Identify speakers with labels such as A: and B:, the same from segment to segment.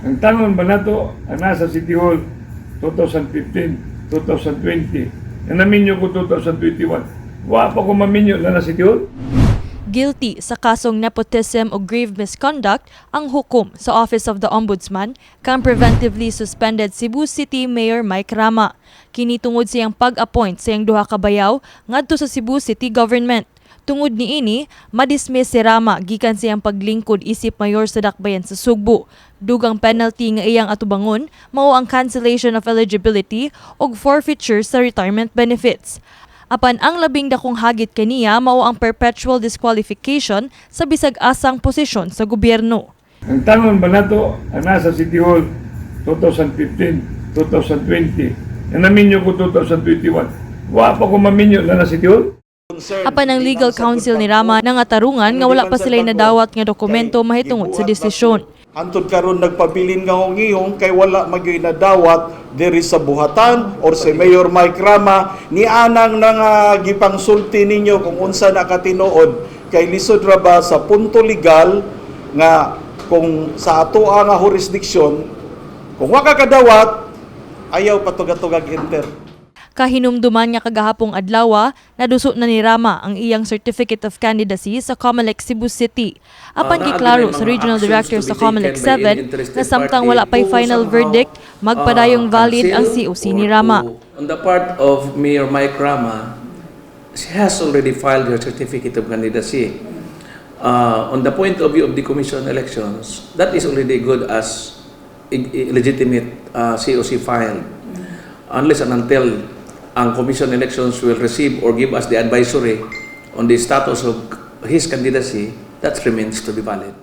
A: Ang tangon ba nato ang nasa City Hall 2015, 2020, ang naminyo ko 2021. Wa pa ko maminyo na City Hall.
B: Guilty sa kasong nepotism o grave misconduct ang hukom sa Office of the Ombudsman kang preventively suspended Cebu City Mayor Micahel Rama. Kini tungod siyang pag-appoint sa iyang duha ka bayaw ngadto sa Cebu City Government. Tungod niini, madismiss si Rama gikan siyang paglingkod isip mayor sa dakbayan sa Sugbo. Dugang penalty nga iyang atubangon mao ang cancellation of eligibility ug forfeiture sa retirement benefits. Apan ang labing dakong hagit kaniya mao ang perpetual disqualification sa bisag asang posisyon sa gobyerno.
A: Ang tangon ba nato ang nasa City Hall 2015, 2020, ang naminyo ko 2021. Wa pa ko maminyo na City Hall.
B: Apan ang legal counsel ni Rama nangatarungan nga wala pa sila nadawat nga dokumento mahitungod sa desisyon.
C: Antod karon nagpabilin nga ngiyong kay wala magyoy nadawat diri sa buhatan or si Mayor Micahel Rama ni anang nga gipangsulti ninyo kung unsa nakatinuod kay lisod ra ba sa punto legal nga kung sa atoa nga jurisdiksyon kung wa ka kadawat ayaw patugatugag enter.
B: Kahinumduman nga kagahapong adlaw, naduso na ni Rama ang iyang Certificate of Candidacy sa COMELEC Cebu City. Apan giklaro sa Regional Director sa COMELEC 7 na samtang wala pa'y final verdict, magpadayong valid ang COC ni Rama.
D: On the part of Mayor Micahel Rama, she has already filed her Certificate of Candidacy. On the point of view of the Commission elections, that is already good as legitimate COC filed. Unless and until ang Commission elections will receive or give us the advisory on the status of his candidacy, that remains to be valid.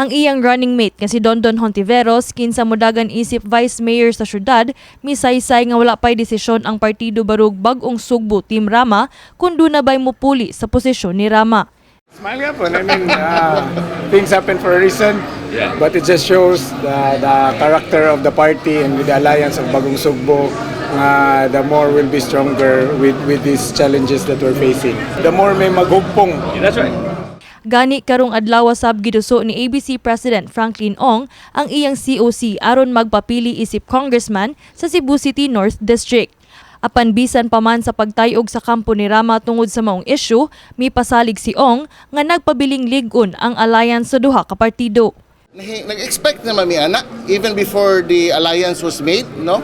B: Ang iyang running mate nga si Dondon Hontiveros kinsa modagan isip Vice Mayor sa syudad, misaysay nga wala pa'y desisyon ang partido barug bag-ong Sugbo Team Rama kung doon na ba'y mupuli sa posisyon ni Rama.
E: Smile hapon. I mean, things happen for a reason, but it just shows the character of the party and with the alliance of Bagong Sugbo. The more will be stronger with these challenges that we're facing. The more may maghugpong.
A: That's right.
B: Gani karong adlaw sab giduso ni ABC President Franklin Ong ang iyang COC aron magpapili isip congressman sa Cebu City North District. Apan bisan pa man sa pagtayog sa kampo ni Rama tungod sa maong issue, mipasalig si Ong nga nagpabiling ligon ang alliance sa duha ka partido.
F: Nag-expect naman mi anak even before the alliance was made, no?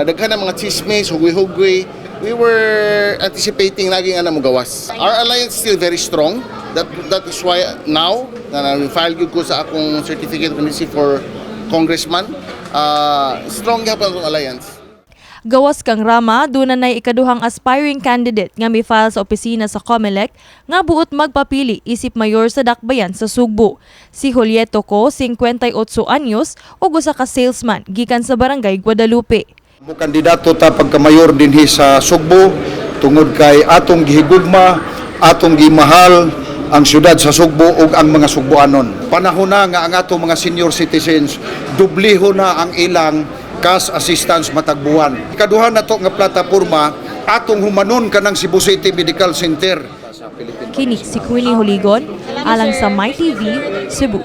F: Daghan na mga chismis, hugoy-hugoy. We were anticipating laging ana mo gawas. Our alliance is still very strong. That is why now na file ko sa akong certificate of candidacy for congressman, strong gyapon ang alliance.
B: Gawas kang Rama, doon na ikaduhang aspiring candidate nga may file sa opisina sa COMELEC nga buot magpapili isip mayor sa dakbayan sa Sugbo. Si 𝗠𝗆𝗬𝗓 58 anyos ug usa ka salesman gikan sa barangay Guadalupe.
G: Mo kandidato ta pagka-mayor dinhi sa Sugbo tungod kay atong gihigugma, atong gimahal ang syudad sa Sugbo ug ang mga Sugboanon. Panahon na nga ang atong mga senior citizens dubliho na ang ilang cash assistance matagbuan. Ikaduha na to nga plataporma atong humanon kanang Cebu City Medical Center.
B: Kini si Queenie Joligon alang sa MyTV Cebu.